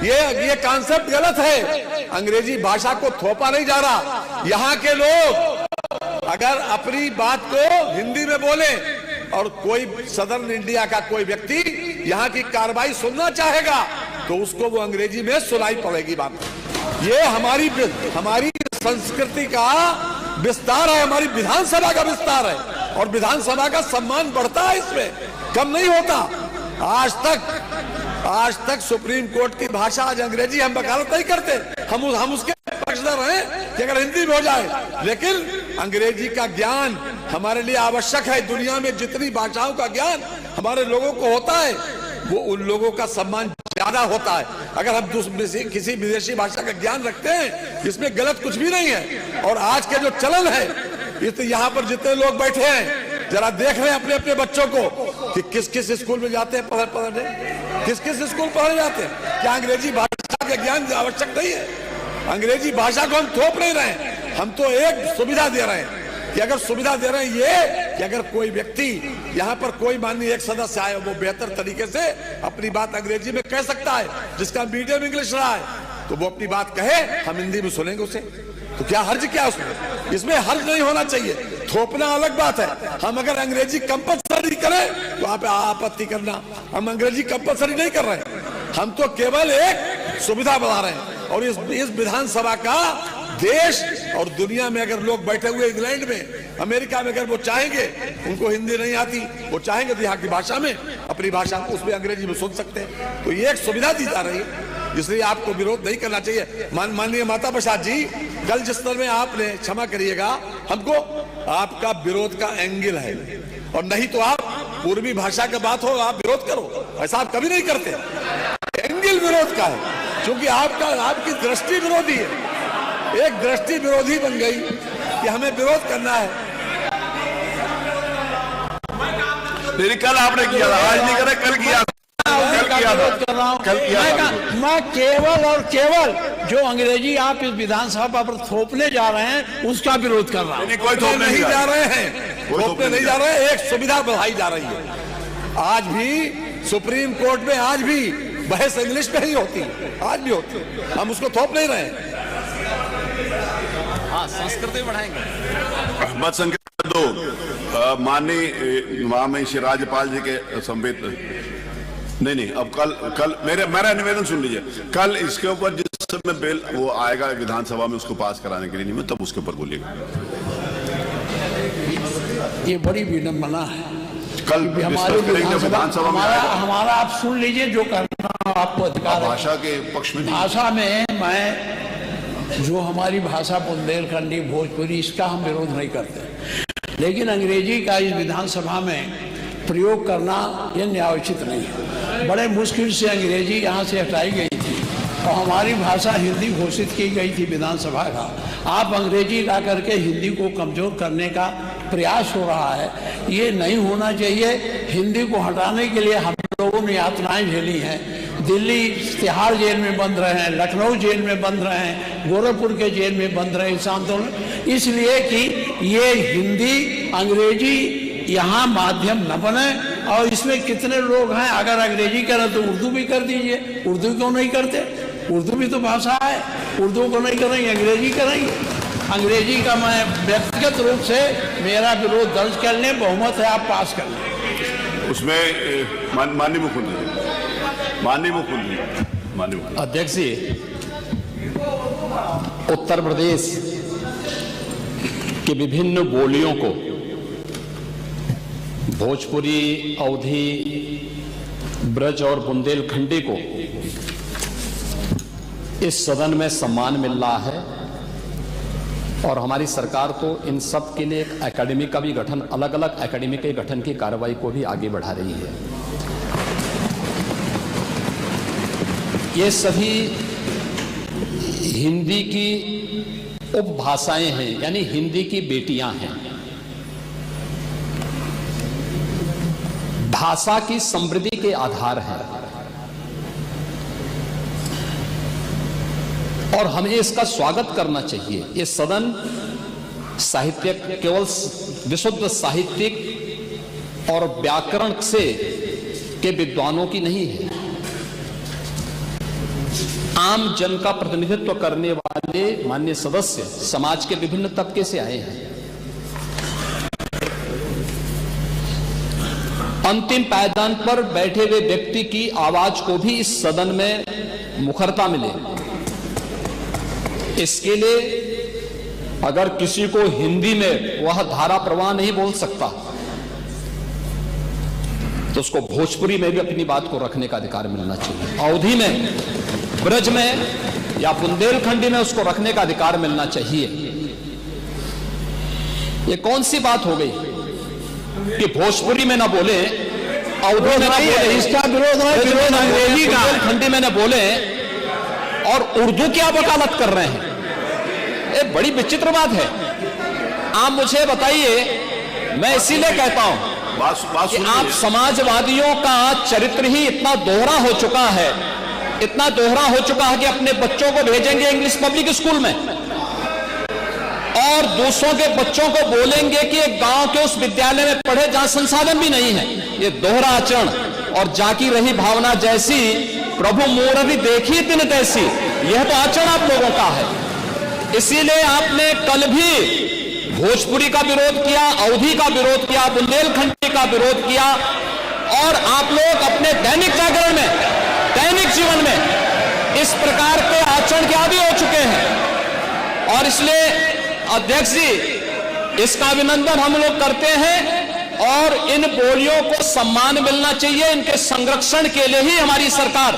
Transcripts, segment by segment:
ये कॉन्सेप्ट गलत है। अंग्रेजी भाषा को थोपा नहीं जा रहा। यहाँ के लोग अगर अपनी बात को हिंदी में बोले और कोई सदर्न इंडिया का कोई व्यक्ति यहाँ की कार्रवाई सुनना चाहेगा तो उसको वो अंग्रेजी में सुनाई पड़ेगी बात। ये हमारी संस्कृति का विस्तार है, हमारी विधानसभा का विस्तार है और विधानसभा का सम्मान बढ़ता है, इसमें कम नहीं होता। आज तक सुप्रीम कोर्ट की भाषा आज अंग्रेजी, हम वकालत नहीं करते, हम उसके पक्षधर हैं कि अगर हिंदी में हो जाए, लेकिन अंग्रेजी का ज्ञान हमारे लिए आवश्यक है। दुनिया में जितनी भाषाओं का ज्ञान हमारे लोगों को होता है वो उन लोगों का सम्मान ज्यादा होता है। अगर हम किसी विदेशी भाषा का ज्ञान रखते हैं इसमें गलत कुछ भी नहीं है। और आज के जो चलन है, यहाँ पर जितने लोग बैठे हैं जरा देख रहे हैं अपने अपने बच्चों को कि किस किस स्कूल में जाते हैं पढ़ने, किस किस स्कूल पढ़ने जाते हैं। क्या अंग्रेजी भाषा का ज्ञान आवश्यक नहीं है? अंग्रेजी भाषा को हम थोप नहीं रहे हैं, हम तो एक सुविधा दे रहे हैं कि अगर सुविधा दे रहे हैं ये कि अगर कोई व्यक्ति यहाँ पर कोई माननीय एक सदस्य आए वो बेहतर तरीके से अपनी बात अंग्रेजी में कह सकता है, जिसका मीडियम इंग्लिश रहा है तो वो अपनी बात कहे, हम हिंदी में सुनेंगे उसे। तो क्या हर्ज क्या उसमें? इसमें हर्ज नहीं होना चाहिए। थोपना अलग बात है। हम अगर अंग्रेजी कंपलसरी करें तो आप आपत्ति करना, हम अंग्रेजी कंपलसरी नहीं कर रहे, हम तो केवल एक सुविधा बढ़ा रहे हैं। और इस विधानसभा का देश और दुनिया में अगर लोग बैठे हुए इंग्लैंड में, अमेरिका में, अगर वो चाहेंगे, उनको हिंदी नहीं आती, वो चाहेंगे तो यहाँ की भाषा में, अपनी भाषा उसमें अंग्रेजी में सुन सकते हैं। तो ये एक सुविधा दी जा रही है, इसलिए आपको विरोध नहीं करना चाहिए। माननीय माता प्रसाद जी, कल जिस तरह में आपने, क्षमा करिएगा, हमको आपका विरोध का एंगल है, और नहीं तो आप पूर्वी भाषा का बात हो आप विरोध करो, ऐसा आप कभी नहीं करते। एंगल विरोध का है क्योंकि आपकी दृष्टि विरोधी है, एक दृष्टि विरोधी बन गई कि हमें विरोध करना है। कल आपने किया था, आज नहीं करे, कल किया मैं केवल और केवल जो अंग्रेजी आप इस विधानसभा पर थोपने जा रहे हैं उसका विरोध कर रहा हूं। कोई थोपने नहीं जा रहे हैं, थोपने नहीं जा रहे हैं, एक सुविधा बढ़ाई जा रही है। आज भी सुप्रीम कोर्ट में आज भी बहस इंग्लिश में ही होती है, आज भी होती है, हम उसको थोप नहीं रहे हैं। हाँ, संस्कृति बढ़ाएंगे। मत संकेत दो माननीय महामहिम श्री राज्यपाल जी के संवेद नहीं, अब कल मेरा निवेदन सुन लीजिए। कल इसके ऊपर जिस समय बिल वो आएगा विधानसभा में उसको पास कराने के लिए, नहीं तब उसके ऊपर बोलिएगा। ये बड़ी विडंबना है। कल हमारे विधानसभा में हमारा आप सुन लीजिए, जो करना आपको अधिकार है। भाषा के पक्ष में, भाषा में मैं जो हमारी भाषा बुंदेलखंडी, भोजपुरी, इसका हम विरोध नहीं करते, लेकिन अंग्रेजी का इस विधानसभा में प्रयोग करना यह न्यायोचित नहीं है। बड़े मुश्किल से अंग्रेजी यहाँ से हटाई गई थी और हमारी भाषा हिंदी घोषित की गई थी विधानसभा का। आप अंग्रेजी ला करके हिंदी को कमजोर करने का प्रयास हो रहा है, ये नहीं होना चाहिए। हिंदी को हटाने के लिए हम लोगों ने यातनाएं झेली हैं। दिल्ली तिहाड़ जेल में बंद रहे हैं, लखनऊ जेल में बंद रहे हैं, गोरखपुर के जेल में बंद रहे इस आंदोलन, इसलिए कि ये हिंदी अंग्रेजी यहाँ माध्यम न बने। और इसमें कितने लोग हैं, अगर अंग्रेजी करें तो उर्दू भी कर दीजिए। उर्दू क्यों नहीं करते? उर्दू भी तो भाषा है, उर्दू को नहीं करेंगे, अंग्रेजी करेंगे। अंग्रेजी का मैं व्यक्तिगत रूप से मेरा विरोध दर्ज कर लें, बहुमत है, आप पास कर लें। उसमें माननीय मुख्यमंत्री अध्यक्ष जी, उत्तर प्रदेश की विभिन्न बोलियों को, भोजपुरी, अवधी, ब्रज और बुंदेलखंडी को इस सदन में सम्मान मिल रहा है और हमारी सरकार को इन सब के लिए एक एकेडमी का भी गठन, अलग अलग एकेडमी के गठन की कार्रवाई को भी आगे बढ़ा रही है। ये सभी हिंदी की उपभाषाएं हैं, यानी हिंदी की बेटियां हैं। भाषा की समृद्धि के आधार है और हमें इसका स्वागत करना चाहिए। ये सदन साहित्य केवल विशुद्ध साहित्यिक और व्याकरण से के विद्वानों की नहीं है। आम जन का प्रतिनिधित्व करने वाले माननीय सदस्य समाज के विभिन्न तबके से आए हैं। अंतिम पायदान पर बैठे हुए व्यक्ति की आवाज को भी इस सदन में मुखरता मिले, इसके लिए अगर किसी को हिंदी में वह धारा प्रवाह नहीं बोल सकता तो उसको भोजपुरी में भी अपनी बात को रखने का अधिकार मिलना चाहिए, अवधी में, ब्रज में या बुंदेलखंडी में उसको रखने का अधिकार मिलना चाहिए। ये कौन सी बात हो गई कि भोजपुरी में ना बोले, अवधी में ना बोले, इसका विरोध अंग्रेजी का, बुंदेलखंडी में ना बोले और उर्दू की आप वकालत कर रहे हैं। ये बड़ी विचित्र बात है। आप मुझे बताइए, मैं इसीलिए कहता हूं कि आप समाजवादियों का चरित्र ही इतना दोहरा हो चुका है, इतना दोहरा हो चुका है कि अपने बच्चों को भेजेंगे इंग्लिश पब्लिक स्कूल में और दूसरों के बच्चों को बोलेंगे कि एक गांव के उस विद्यालय में पढ़े जहां संसाधन भी नहीं है। ये दोहरा आचरण और जाकी रही भावना जैसी प्रभु मूर्ति देखी दिन तैसी, यह तो आचरण आप लोगों का है। इसीलिए आपने कल भी भोजपुरी का विरोध किया, अवधी का विरोध किया, बुंदेलखंडी का विरोध किया और आप लोग अपने दैनिक जागरण में, दैनिक जीवन में इस प्रकार के आचरण के आदी हो चुके हैं। और इसलिए अध्यक्ष जी, इसका अभिनंदन हम लोग करते हैं और इन बोलियों को सम्मान मिलना चाहिए। इनके संरक्षण के लिए ही हमारी सरकार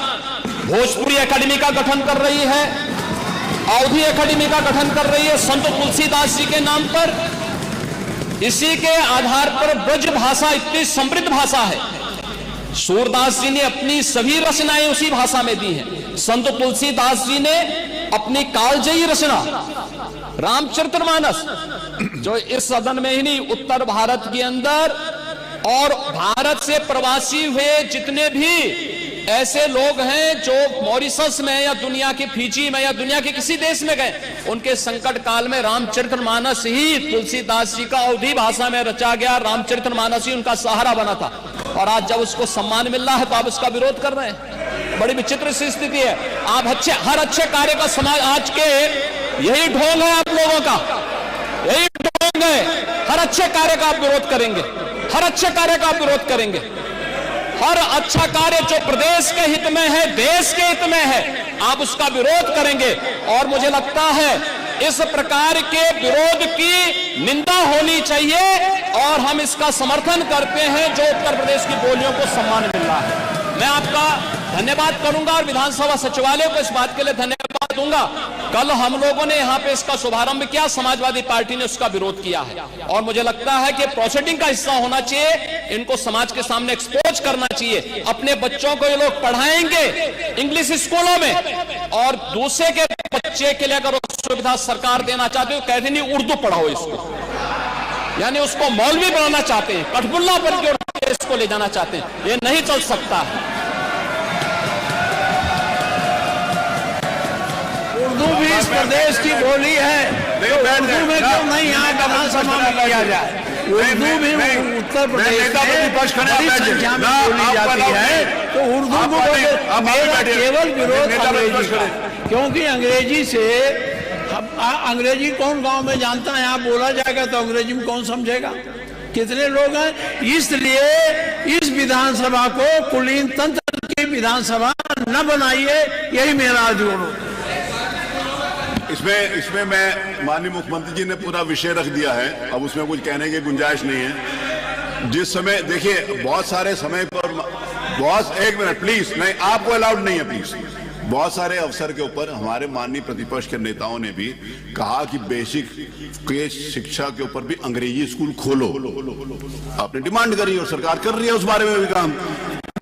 भोजपुरी एकेडमी का गठन कर रही है, अवधी एकेडमी का गठन कर रही है संत तुलसीदास जी के नाम पर। इसी के आधार पर ब्रज भाषा इतनी समृद्ध भाषा है। सूरदास जी ने अपनी सभी रचनाएं उसी भाषा में दी हैं। संत तुलसीदास जी ने अपनी कालजयी रचना रामचरितमानस, जो इस सदन में ही नहीं, उत्तर भारत के अंदर और भारत से प्रवासी हुए जितने भी ऐसे लोग हैं जो मॉरिशस में या दुनिया के फिजी में या दुनिया के किसी देश में गए, उनके संकट काल में रामचरितमानस ही तुलसीदास जी का अवधी भाषा में रचा गया रामचरितमानस ही उनका सहारा बना था। और आज जब उसको सम्मान मिल रहा है तो आप उसका विरोध कर रहे हैं। बड़ी विचित्र सी स्थिति है। आप हर अच्छे कार्य का समाज, आज के यही ढोंग है आप लोगों का, यही ढोंग है। हर अच्छे कार्य का आप विरोध करेंगे, हर अच्छे कार्य का आप विरोध करेंगे। हर अच्छा कार्य जो प्रदेश के हित में है, देश के हित में है, आप उसका विरोध करेंगे। और मुझे लगता है इस प्रकार के विरोध की निंदा होनी चाहिए और हम इसका समर्थन करते हैं जो उत्तर प्रदेश की बोलियों को सम्मान मिल रहा है। मैं आपका धन्यवाद करूंगा और विधानसभा सचिवालय को इस बात के लिए धन्यवाद दूंगा। कल हम लोगों ने यहाँ पे इसका शुभारंभ किया, समाजवादी पार्टी ने उसका विरोध किया है और मुझे लगता है कि प्रोसीडिंग का हिस्सा होना चाहिए। इनको समाज के सामने एक्सपोज करना चाहिए। अपने बच्चों को ये लोग पढ़ाएंगे इंग्लिश स्कूलों में और दूसरे के बच्चे के लिए अगर सुविधा सरकार देना चाहते हो, कहते नहीं उर्दू पढ़ाओ इसको, यानी उसको मौलवी बनाना चाहते हैं, कठपुल्ला बन के इसको ले जाना चाहते हैं। ये नहीं चल सकता है। उर्दू भी इस प्रदेश की बोली है, तो उर्दू में क्यों नहीं यहाँ विधानसभा में किया जाए? उर्दू भी उत्तर प्रदेश में बड़ी संख्या में बोली जाती है, तो उर्दू को मेरा केवल विरोध अंग्रेजी का, क्योंकि अंग्रेजी से अंग्रेजी कौन गांव में जानता है? यहाँ बोला जाएगा तो अंग्रेजी में कौन समझेगा? कितने लोग हैं? इसलिए इस विधानसभा को कुलीन तंत्र की विधानसभा न बनाइए, यही मेरा अनुरोध है। इसमें मैं माननीय मुख्यमंत्री जी ने पूरा विषय रख दिया है, अब उसमें कुछ कहने की गुंजाइश नहीं है। जिस समय देखिए बहुत सारे समय पर बहुत, एक मिनट प्लीज, नहीं आपको अलाउड नहीं है प्लीज। बहुत सारे अवसर के ऊपर हमारे माननीय प्रतिपक्ष के नेताओं ने भी कहा कि बेसिक के शिक्षा के ऊपर भी अंग्रेजी स्कूल खोलो। आपने डिमांड करी और सरकार कर रही है उस बारे में भी काम,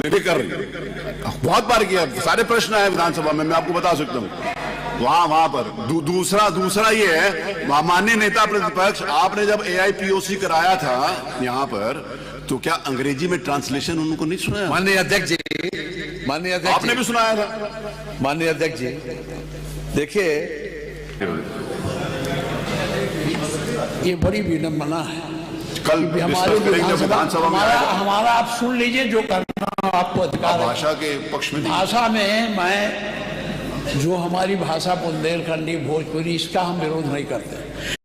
भी कर रही है। बहुत बार किया, सारे प्रश्न आए विधानसभा में, मैं आपको बता सकता हूँ। वहां पर दूसरा ये है, माननीय नेता प्रतिपक्ष, आपने जब AIPOC कराया था यहाँ पर, तो क्या अंग्रेजी में ट्रांसलेशन उनको नहीं सुनाया? माननीय अध्यक्ष जी, माननीय अध्यक्ष, आपने भी सुनाया था। माननीय अध्यक्ष जी, देखिए ये बड़ी विडंबना है। कल हमारे विधानसभा में हमारा आप सुन लीजिए, जो करना आपको अधिकार है। भाषा के पक्ष में, भाषा में मैं जो हमारी भाषा बुंदेलखंडी भोजपुरी, इसका हम विरोध नहीं करते।